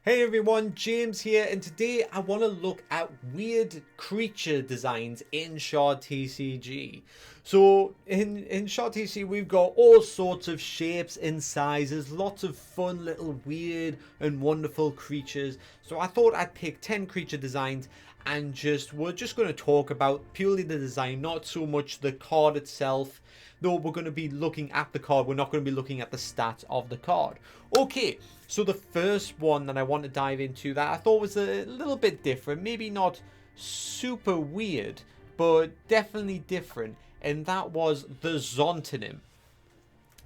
Hey everyone, James here, and today I want to look at weird creature designs in Shard TCG. So in Shard TCG we've got all sorts of shapes and sizes, lots of fun little weird and wonderful creatures. So I thought I'd pick 10 creature designs and we're just going to talk about purely the design, not so much the card itself. Though we're going to be looking at the card, we're not going to be looking at the stats of the card. Okay, so the first one that I want to dive into that I thought was a little bit different, maybe not super weird, but definitely different, and that was the Zotonim.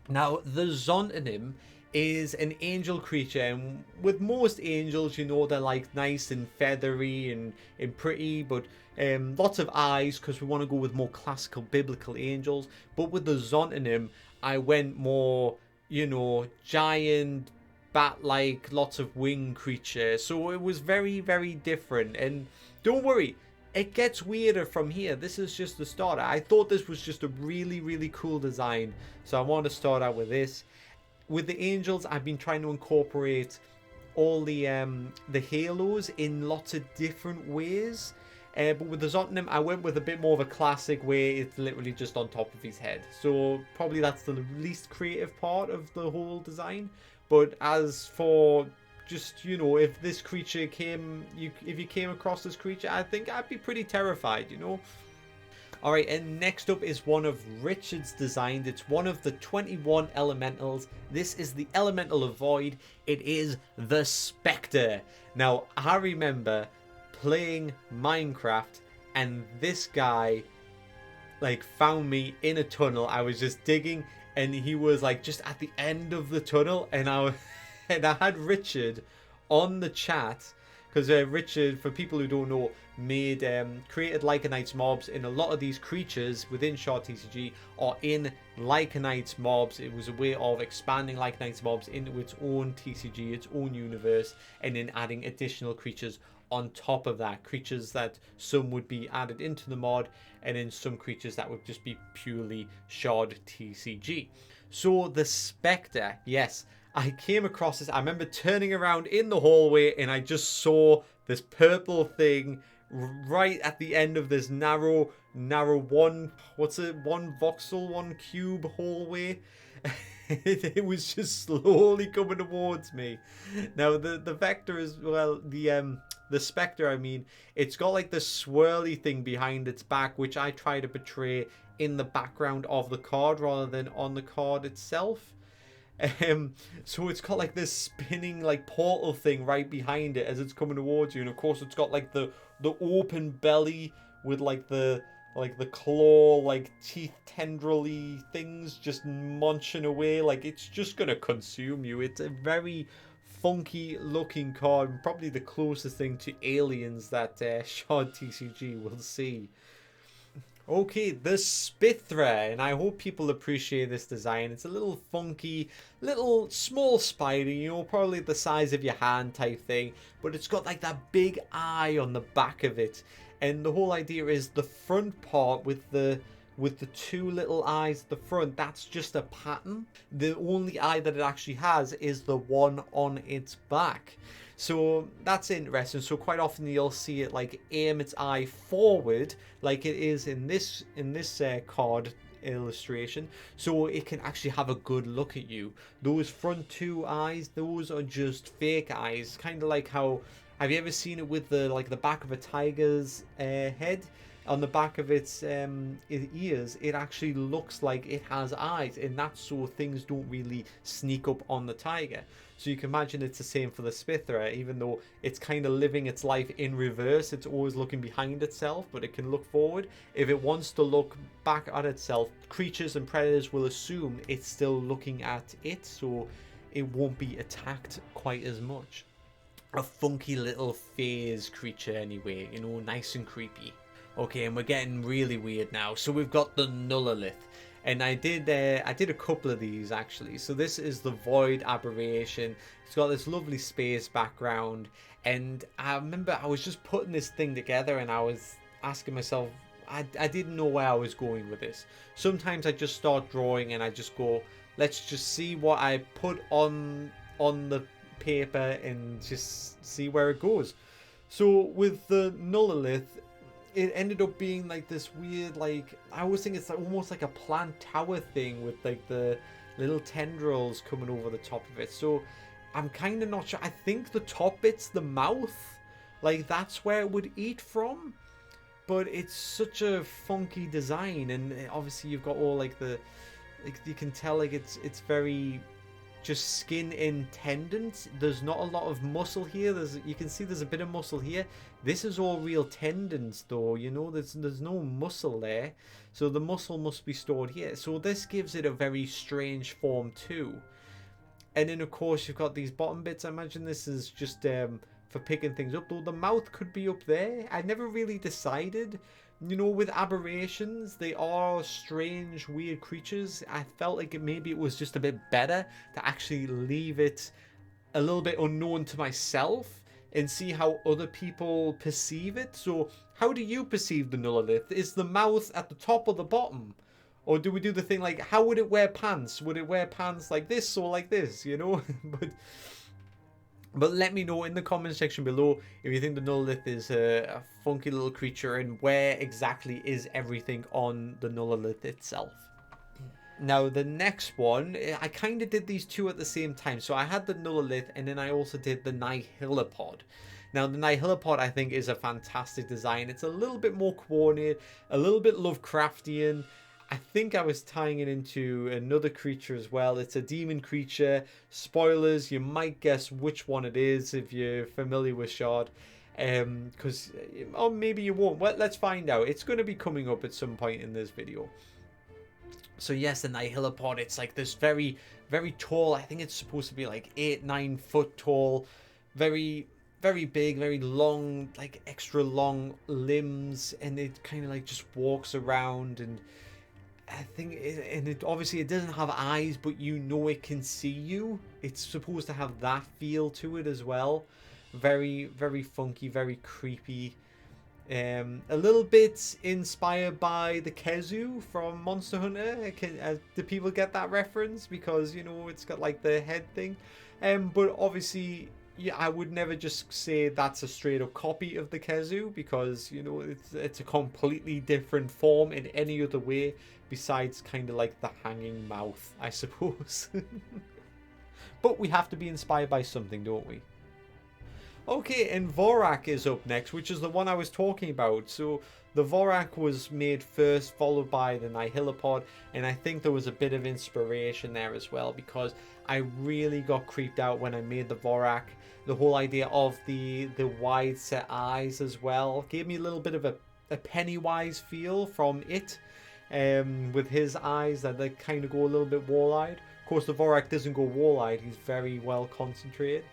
Now, the Zotonim is an angel creature, and with most angels, you know, they're like nice and feathery and pretty, but lots of eyes because we want to go with more classical biblical angels. But with the Zotonim, I went more, you know, giant, bat-like, lots of wing creature. So it was very, very different. And don't worry, it gets weirder from here. This is just the starter. I thought this was just a really, really cool design, so I want to start out with this. With the angels, I've been trying to incorporate all the halos in lots of different ways. But with the Zotonim, I went with a bit more of a classic way. It's literally just on top of his head. So probably that's the least creative part of the whole design. But as for just, you know, if this creature if you came across this creature, I think I'd be pretty terrified, you know. Alright, and next up is one of Richard's designs. It's one of the 21 elementals. This is the elemental of void. It is the Specter. Now, I remember playing Minecraft and this guy like found me in a tunnel. I was just digging and he was like just at the end of the tunnel, and I had Richard on the chat. Because Richard, for people who don't know, created Lycanites mobs, and a lot of these creatures within Shard TCG are in Lycanites mobs. It was a way of expanding Lycanites mobs into its own TCG, its own universe, and then adding additional creatures on top of that. Creatures that some would be added into the mod, and then some creatures that would just be purely Shard TCG. So the Specter, yes. I came across this. I remember turning around in the hallway and I just saw this purple thing right at the end of this narrow one voxel, one cube hallway. It was just slowly coming towards me. Now the vector is, well, the Specter, I mean, it's got like this swirly thing behind its back, which I try to portray in the background of the card rather than on the card itself. So it's got like this spinning like portal thing right behind it as it's coming towards you, and of course it's got like the open belly with like the claw, like teeth, tendrily things just munching away, like it's just gonna consume you. It's a very funky looking card, probably the closest thing to aliens that Shard TCG will see. Okay, the Specter, and I hope people appreciate this design. It's a little funky, little small spider, you know, probably the size of your hand type thing, but it's got like that big eye on the back of it. And the whole idea is the front part with the two little eyes at the front, that's just a pattern. The only eye that it actually has is the one on its back. So that's interesting. So quite often you'll see it like aim its eye forward, like it is in this card illustration, so it can actually have a good look at you. Those front two eyes, those are just fake eyes, kind of like how, have you ever seen it with the back of a tiger's head? On the back of its ears, it actually looks like it has eyes, and that's so things don't really sneak up on the tiger. So you can imagine it's the same for the Specter. Even though it's kind of living its life in reverse, it's always looking behind itself, but it can look forward. If it wants to look back at itself, creatures and predators will assume it's still looking at it, so it won't be attacked quite as much. A funky little phase creature anyway, you know, nice and creepy. Okay, and we're getting really weird now. So we've got the Nullalith, and I did a couple of these actually. So this is the Void Aberration. It's got this lovely space background, and I remember I was just putting this thing together, and I was asking myself, I didn't know where I was going with this. Sometimes I just start drawing, and I just go, let's just see what I put on the paper and just see where it goes. So with the Nullalith, it ended up being like this weird, like, I always think it's like almost like a plant tower thing with like the little tendrils coming over the top of it. So I'm kind of not sure. I think the top bit's the mouth, like that's where it would eat from. But it's such a funky design, and obviously you've got all like the, like you can tell like it's very just skin and tendons. There's not a lot of muscle here. You can see there's a bit of muscle here. This is all real tendons though, you know, there's no muscle there. So the muscle must be stored here. So this gives it a very strange form too. And then of course you've got these bottom bits. I imagine this is just for picking things up, though the mouth could be up there. I never really decided. You know, with aberrations, they are strange, weird creatures. I felt like maybe it was just a bit better to actually leave it a little bit unknown to myself and see how other people perceive it. So, how do you perceive the Nullalith? Is the mouth at the top or the bottom? Or do we do the thing like, how would it wear pants? Would it wear pants like this or like this, you know? But let me know in the comment section below if you think the Nullalith is a funky little creature and where exactly is everything on the Nullalith itself. Now the next one, I kind of did these two at the same time. So I had the Nullalith and then I also did the Helipot. Now the Helipot I think is a fantastic design. It's a little bit more coordinated, a little bit Lovecraftian. I think I was tying it into another creature as well. It's a demon creature. Spoilers, you might guess which one it is if you're familiar with Shard. Or maybe you won't. Well, let's find out. It's going to be coming up at some point in this video. So yes, the Helipot, it's like this very, very tall. I think it's supposed to be like 8-9 foot tall. Very, very big, very long, like extra long limbs. And it kind of like just walks around and... I think, obviously it doesn't have eyes, but you know it can see you. It's supposed to have that feel to it as well. Very, very funky, very creepy. A little bit inspired by the Kezu from Monster Hunter. Do people get that reference? Because, you know, it's got like the head thing. But obviously, yeah, I would never just say that's a straight up copy of the Kezu, because, you know, it's a completely different form in any other way besides kind of like the hanging mouth, I suppose. But we have to be inspired by something, don't we? Okay, and Vorac is up next, which is the one I was talking about. So the Vorac was made first, followed by the Helipot, and I think there was a bit of inspiration there as well, because I really got creeped out when I made the Vorac. The whole idea of the wide set eyes as well gave me a little bit of a Pennywise feel from it, with his eyes that they kind of go a little bit wall-eyed. Of course, the Vorac doesn't go wall-eyed. He's very well concentrated.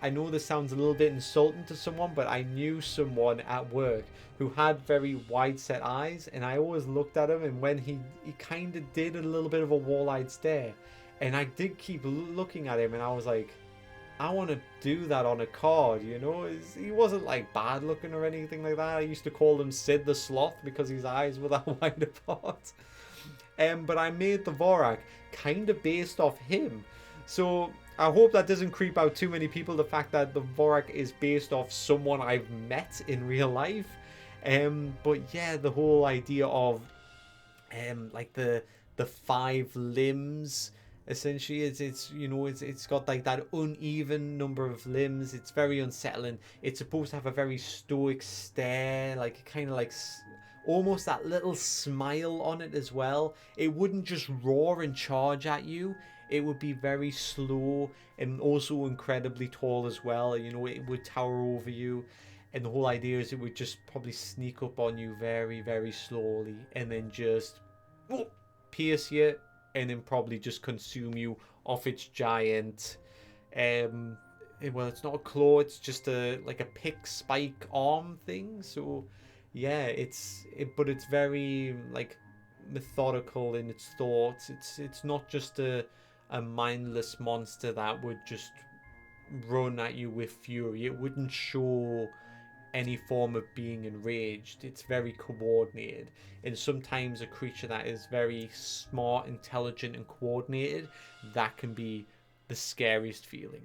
I know this sounds a little bit insulting to someone, but I knew someone at work who had very wide set eyes, and I always looked at him, and when he kind of did a little bit of a wall-eyed stare, and I did keep looking at him, and I was like, I want to do that on a card, you know? He wasn't like bad looking or anything like that. I used to call him Sid the Sloth because his eyes were that wide apart. But I made the Vorac kind of based off him. So I hope that doesn't creep out too many people, the fact that the Vorac is based off someone I've met in real life. But yeah, the whole idea of like the 5 limbs, essentially, it's you know, it's got like that uneven number of limbs. It's very unsettling. It's supposed to have a very stoic stare, like kind of like almost that little smile on it as well. It wouldn't just roar and charge at you. It would be very slow and also incredibly tall as well. You know, it would tower over you. And the whole idea is it would just probably sneak up on you very, very slowly and then just pierce you and then probably just consume you off its giant... well, it's not a claw, it's just like a pick spike arm thing. So yeah, but it's very like methodical in its thoughts. It's not just a mindless monster that would just run at you with fury. It wouldn't show any form of being enraged. It's very coordinated, and sometimes a creature that is very smart, intelligent, and coordinated, that can be the scariest feeling.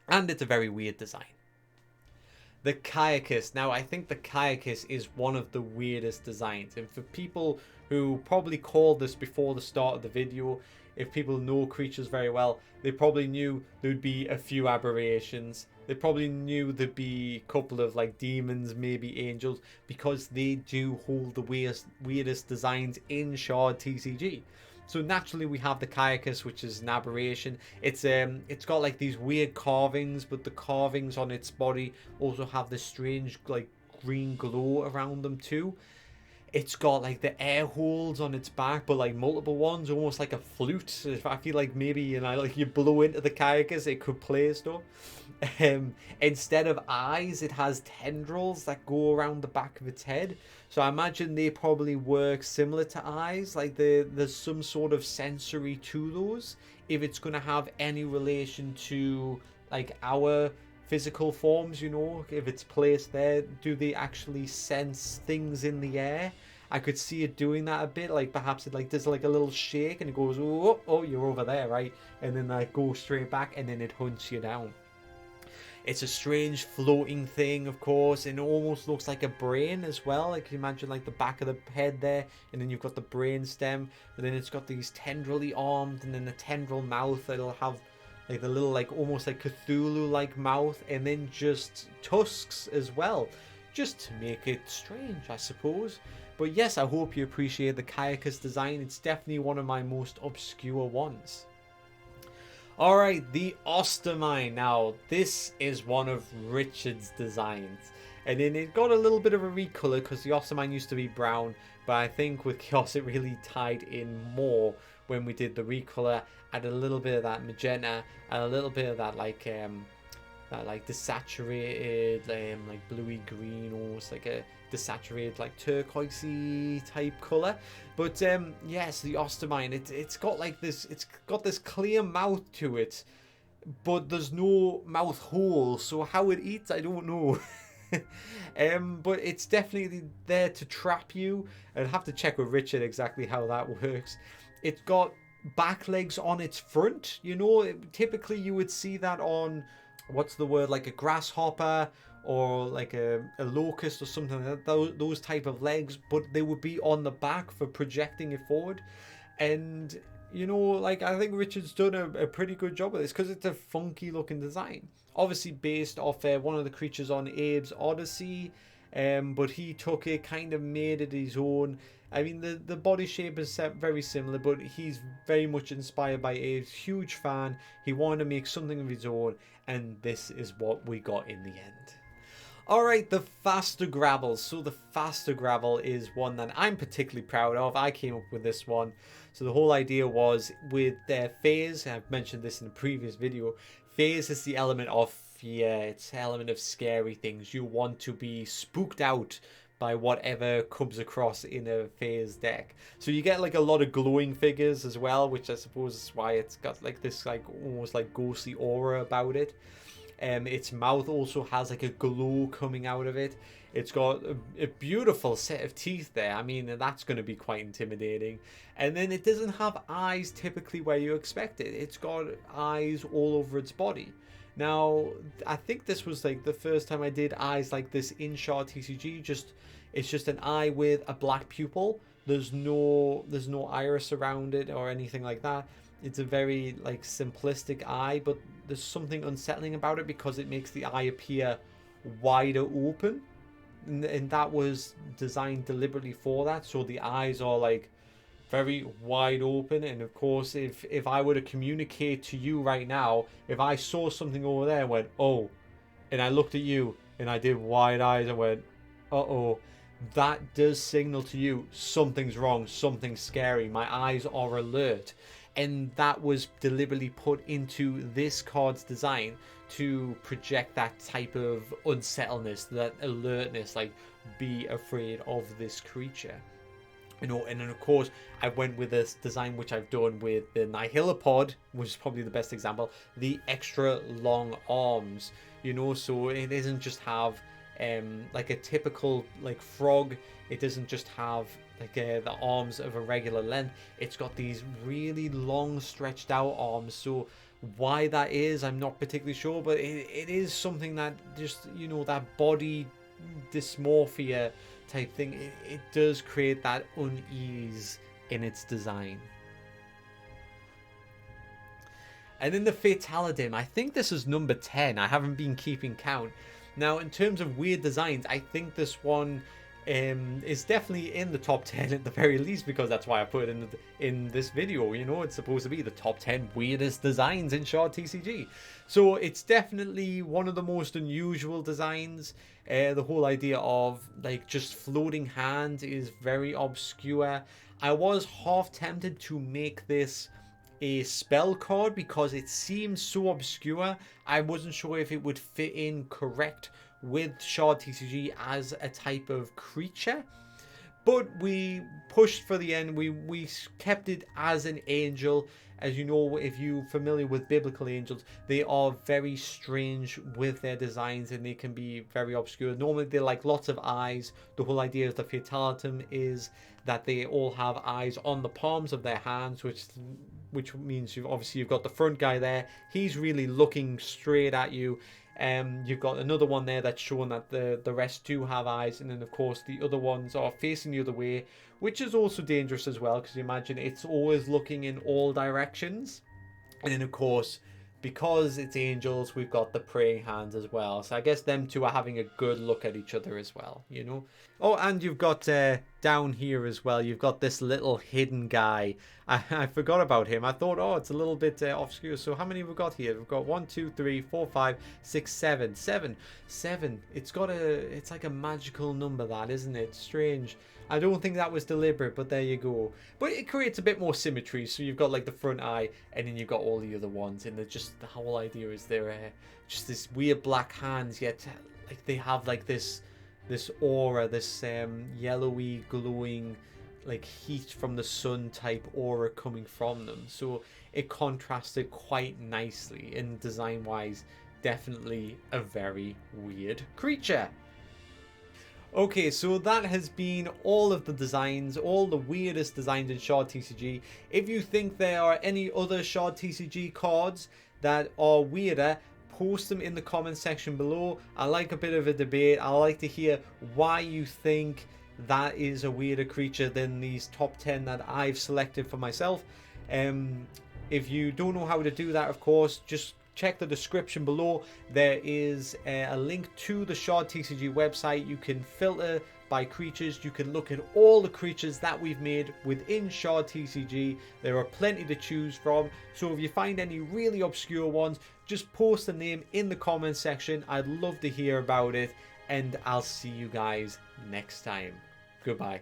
And it's a very weird design. The Kayakus. Now, I think the Kayakus is one of the weirdest designs. And for people who probably called this before the start of the video, if people know creatures very well, they probably knew there'd be a few aberrations. They probably knew there'd be a couple of like demons, maybe angels, because they do hold the weirdest designs in Shard TCG. So naturally we have the Kayakus, which is an aberration. It's got like these weird carvings, but the carvings on its body also have this strange like green glow around them too. It's got like the air holes on its back, but like multiple ones, almost like a flute. I feel like maybe, you know, like you blow into the Kayakus, it could play stuff. Instead of eyes, it has tendrils that go around the back of its head. So I imagine they probably work similar to eyes, like there's some sort of sensory to those. If it's going to have any relation to like our physical forms, you know, if it's placed there, do they actually sense things in the air? I could see it doing that a bit, like perhaps it like does like a little shake and it goes, oh, oh, you're over there, right? And then like go straight back and then it hunts you down. It's a strange floating thing, of course, and it almost looks like a brain as well. Like, you imagine like the back of the head there, and then you've got the brain stem, and then it's got these tendrily arms, and then the tendril mouth that'll have like the little like almost like Cthulhu like mouth, and then just tusks as well, just to make it strange, I suppose. But yes, I hope you appreciate the Kayakus design. It's definitely one of my most obscure ones. Alright, the Ostomine. Now, this is one of Richard's designs. And then it got a little bit of a recolor because the Ostomine used to be brown. But I think with Chaos it really tied in more when we did the recolor. Added a little bit of that magenta and a little bit of that like desaturated like bluey green, almost like a desaturated like turquoisey type color. But yes, the Ostomine, it's got like this, it's got this clear mouth to it, but there's no mouth hole, so how it eats I don't know. But it's definitely there to trap you. I'd have to check with Richard exactly how that works. It's got back legs on its front, you know, typically you would see that on, what's the word, like a grasshopper or like a locust or something like that, those type of legs, but they would be on the back for projecting it forward. And you know, like I think Richard's done a pretty good job with this because it's a funky looking design, obviously based off one of the creatures on Abe's Odyssey, but he took it, kind of made it his own. I mean, the body shape is very similar, but he's very much inspired by Abe's. Huge fan. He wanted to make something of his own, and this is what we got in the end. Alright, the Faster Gravel. So the Faster Gravel is one that I'm particularly proud of. I came up with this one. So the whole idea was with their phase, I've mentioned this in the previous video, phase is the element of fear. It's the element of scary things. You want to be spooked out by whatever comes across in a phase deck. So you get like a lot of glowing figures as well, which I suppose is why it's got like this like almost like ghostly aura about it. Its mouth also has like a glow coming out of it. It's got a beautiful set of teeth there. I mean, that's going to be quite intimidating. And then it doesn't have eyes typically where you expect it. It's got eyes all over its body. Now, I think this was like the first time I did eyes like this in Shard TCG. It's just an eye with a black pupil. There's no iris around it or anything like that. It's a very like simplistic eye, but there's something unsettling about it because it makes the eye appear wider open, and that was designed deliberately for that. So the eyes are like very wide open, and of course if I were to communicate to you right now, if I saw something over there and went, oh, and I looked at you and I did wide eyes and went, uh-oh, that does signal to you something's wrong, something's scary, my eyes are alert. And that was deliberately put into this card's design to project that type of unsettledness, that alertness, like be afraid of this creature. You know, and then of course I went with this design which I've done with the Helipot, which is probably the best example, the extra long arms, you know, so it doesn't just have like a typical like frog. It doesn't just have like the arms of a regular length. It's got these really long stretched out arms. So Why that is, I'm not particularly sure, but it is something that just, you know, that body dysmorphia type thing, it does create that unease in its design. And then the Fatality, I think this is number 10. I haven't been keeping count. Now, in terms of weird designs, I think this one is definitely in the top 10 at the very least, because that's why I put it in this video. You know, it's supposed to be the top 10 weirdest designs in Shard TCG. So it's definitely one of the most unusual designs. The whole idea of like just floating hands is very obscure. I was half tempted to make this a spell card because it seems so obscure. I wasn't sure if it would fit in correct with Shard TCG as a type of creature, but we pushed for the end. We kept it as an angel. As you know, if you're familiar with biblical angels, they are very strange with their designs and they can be very obscure. Normally they're like lots of eyes. The whole idea of the Fatalitum is that they all have eyes on the palms of their hands, which means you've got the front guy there. He's really looking straight at you. You've got another one there that's showing that the rest do have eyes, and then of course the other ones are facing the other way, which is also dangerous as well, because you imagine it's always looking in all directions. And then of course, because it's angels, we've got the praying hands as well. So I guess them two are having a good look at each other as well, you know. Oh, and you've got down here as well, you've got this little hidden guy. I forgot about him. I thought, oh, it's a little bit obscure. So how many have we got here? We've got 1, 2, 3, 4, 5, 6, 7. 7. It's like a magical number, that, isn't it? Strange. I don't think that was deliberate, but there you go. But it creates a bit more symmetry. So you've got like the front eye, and then you've got all the other ones, and the whole idea is they're just this weird black hands, yet like they have like this aura, this yellowy glowing like heat from the sun type aura coming from them. So it contrasted quite nicely, and design wise, definitely a very weird creature. Okay, so that has been all of the designs, all the weirdest designs in Shard TCG. If you think there are any other Shard TCG cards that are weirder, post them in the comment section below. I like a bit of a debate. I like to hear why you think that is a weirder creature than these top 10 that I've selected for myself. If you don't know how to do that, of course, just check the description below. There is a link to the Shard TCG website. You can filter by creatures. You can look at all the creatures that we've made within Shard TCG. There are plenty to choose from. So if you find any really obscure ones, just post a name in the comment section. I'd love to hear about it. And I'll see you guys next time. Goodbye.